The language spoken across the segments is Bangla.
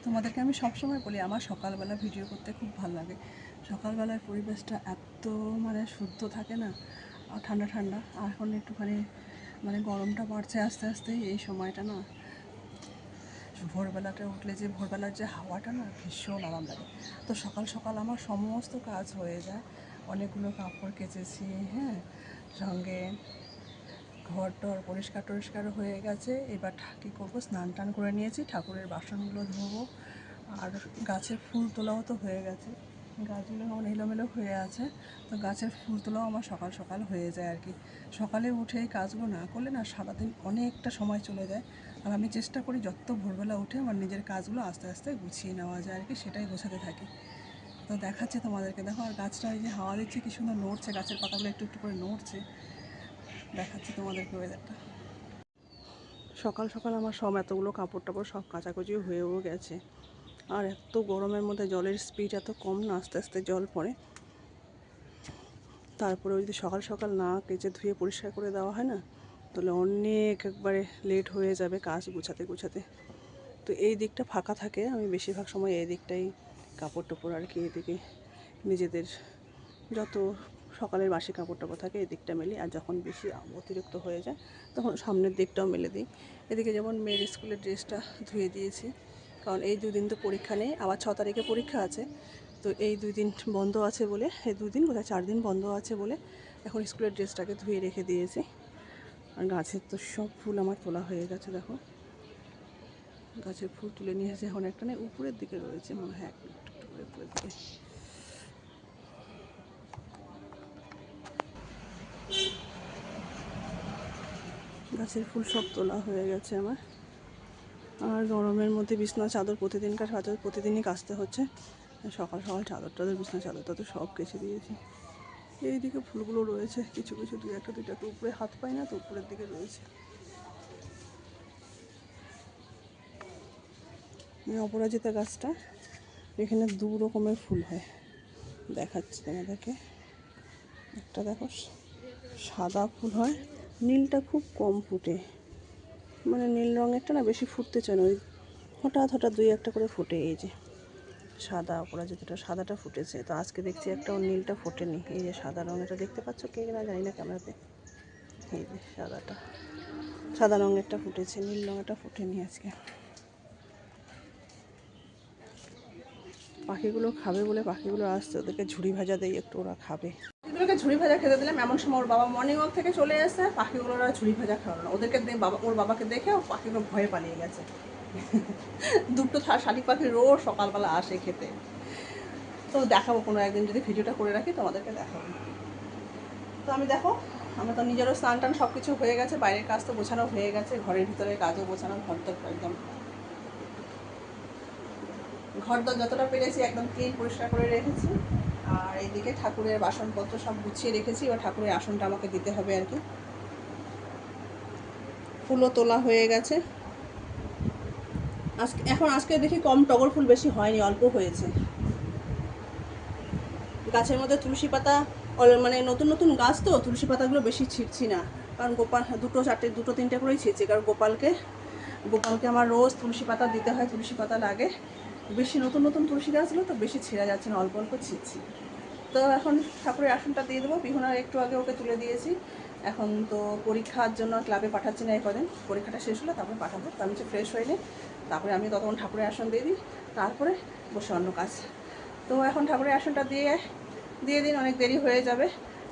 তোমাদেরকে আমি সবসময় বলি আমার সকালবেলা ভিডিও করতে খুব ভালো লাগে। সকালবেলার পরিবেশটা এত মানে শুদ্ধ থাকে না, আর ঠান্ডা ঠান্ডা। আর এখন একটুখানি মানে গরমটা বাড়ছে আস্তে আস্তে। এই সময়টা না ভোরবেলাটা উঠলে যে ভোরবেলার যে হাওয়াটা না ভীষণ আরাম লাগে। তো সকাল সকাল আমার সমস্ত কাজ হয়ে যায়। অনেকগুলো কাপড় কেচেছি, হ্যাঁ, সঙ্গে ঘর টর পরিষ্কার টরিষ্কার হয়ে গেছে। এবার কী করবো, স্নান টান করে নিয়েছি, ঠাকুরের বাসনগুলো ধোবো। আর গাছের ফুল তোলাও তো হয়ে গেছে, গাছগুলো আমার এলোমেলো হয়ে আছে। তো গাছের ফুল তোলাও আমার সকাল সকাল হয়ে যায় আর কি। সকালে উঠে এই কাজগুলো না করলে না সারাদিন অনেকটা সময় চলে যায়। আর আমি চেষ্টা করি যত ভোরবেলা উঠে আমার নিজের কাজগুলো আস্তে আস্তে গুছিয়ে নেওয়া যায় আর কি, সেটাই গোছাতে থাকি। তো দেখাচ্ছে তোমাদেরকে, দেখো। আর গাছটা এই যে হাওয়া দিচ্ছে কি সুন্দর নড়ছে, গাছের পাতাগুলো একটু একটু করে নড়ছে। দেখাচ্ছি তোমাদেরকে ওয়েদারটা। সকাল সকাল আমার সব এতগুলো কাপড় টাপড় সব কাচাকুচি হয়েও গেছে। আর এত গরমের মধ্যে জলের স্পিড এত কম না, আস্তে আস্তে জল পড়ে। তারপরে যদি সকাল সকাল না কেচে ধুয়ে পরিষ্কার করে দেওয়া হয় না, তাহলে অনেক একবারে লেট হয়ে যাবে কাজ গুছাতে গুছাতে। তো এই দিকটা ফাঁকা থাকে, আমি বেশিরভাগ সময় এই দিকটাই কাপড় টাপড় আর কি এদিকে নিজেদের যত সকালের বাসি কাপড় টাপড় থাকে এই দিকটা মেলি। আর যখন বেশি অতিরিক্ত হয়ে যায় তখন সামনের দিকটাও মেলে দিই। এদিকে যেমন মেয়ের স্কুলের ড্রেসটা ধুয়ে দিয়েছি, কারণ এই দুদিন তো পরীক্ষা নেই, আবার 6 তারিখে পরীক্ষা আছে। তো এই 2 দিন বন্ধ আছে বলে, এই 2 দিন কোথায় 4 দিন বন্ধ আছে বলে এখন স্কুলের ড্রেসটাকে ধুয়ে রেখে দিয়েছি। আর গাছের তো সব ফুল আমার তোলা হয়ে গেছে, দেখো। গাছের ফুল তুলে নিয়ে এসে এখন একটা উপরের দিকে রয়েছে মনে হয়, একটু একটু করে উপরের দিকে। গাছের ফুল সব তোলা হয়ে গেছে আমার। আর গরমের মধ্যে বিছনা চাদর প্রতিদিনকার চাদর প্রতিদিনই কাচতে হচ্ছে। সকাল সকাল চাদর টাদর বিছনা চাদর টাদর সব কেচে দিয়েছি। এইদিকে ফুলগুলো রয়েছে কিছু কিছু, দুই একটা উপরে হাত পাই না তো, উপরের দিকে রয়েছে। অপরাজিতা গাছটা, এখানে 2 রকমের ফুল হয়, দেখাচ্ছি তোমাদেরকে। একটা দেখো সাদা ফুল হয়, নীলটা খুব কম ফুটে, মানে নীল রঙেরটা না বেশি ফুটতে চায় না, ওই হঠাৎ হঠাৎ 2-1টা করে ফুটে। এই যে সাদা অপরাজিতাটা, সাদাটা ফুটেছে। তো আজকে দেখছি একটা নীলটা ফোটেনি। এই যে সাদা রঙেরটা দেখতে পাচ্ছ কে না জানি না ক্যামেরাতে, এই যে সাদাটা, সাদা রঙেরটা ফুটেছে, নীল রঙেরটা ফোটেনি আজকে। পাখিগুলো খাবে বলে পাখিগুলো আসছে, ওদেরকে ঝুড়ি ভাজা দেই একটু, ওরা খাবে। পাখিগুলোকে ঝুড়ি ভাজা খেতে দিলাম। এমন সময় ওর বাবা মর্নিং ওয়াক থেকে চলে এসে, পাখিগুলোরা ঝুড়ি ভাজা খাওয়ালো না। ওদেরকে ওর বাবাকে দেখে পাখিগুলো ভয়ে পালিয়ে গেছে। 2টো শালিক পাখি রোজ সকালবেলা আসে খেতে। তো দেখাবো কোনো একদিন, যদি ভিডিওটা করে রাখি তোমাদেরকে দেখাবো। তো আমি দেখো, আমার তো নিজেরও স্নান টান সব কিছু হয়ে গেছে, বাইরের কাজ তো গোছানো হয়ে গেছে, ঘরের ভিতরে কাজও গোছানো, ঘর তো একদম ঘরদোর যতটা পেরেছি একদম ক্লিন পরিষ্কার করে রেখেছি। আর এইদিকে ঠাকুরের বাসনপত্র সব গুছিয়ে রেখেছি, এবার ঠাকুরের আসনটা আমাকে দিতে হবে আর কি। ফুলও তোলা হয়ে গেছে। আজকে দেখি কম টগর ফুল বেশি হয়নি, অল্প হয়েছে। গাছের মধ্যে তুলসী পাতা মানে নতুন নতুন গাছ তো, তুলসী পাতাগুলো বেশি ছিঁড়ছি না, কারণ গোপাল 2-3টে করেই ছিঁড়ছি, কারণ গোপালকে আমার রোজ তুলসী পাতা দিতে হয়, তুলসী পাতা লাগে বেশি। নতুন নতুন তুলসী গাছগুলো তো বেশি ছিঁড়া যাচ্ছে না, অল্প অল্প ছিঁড়ছি। তো এখন ঠাকুরের আসনটা দিয়ে দেবো। বিহুনার একটু আগে ওকে তুলে দিয়েছি। এখন তো পরীক্ষার জন্য ক্লাবে পাঠাচ্ছি না, এই কদিন পরীক্ষাটা শেষ হলে তারপরে পাঠাবো। তো আমি ফ্রেশ হয়ে নিই, তারপরে আমি ততক্ষণ ঠাকুরের আসন দিয়ে দিই, তারপরে বসে অন্য কাজ। তো এখন ঠাকুরের আসনটা দিয়ে দিন, অনেক দেরি হয়ে যাবে।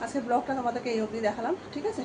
আজকে ব্লগটা তোমাদেরকে এই অবধি দেখালাম, ঠিক আছে।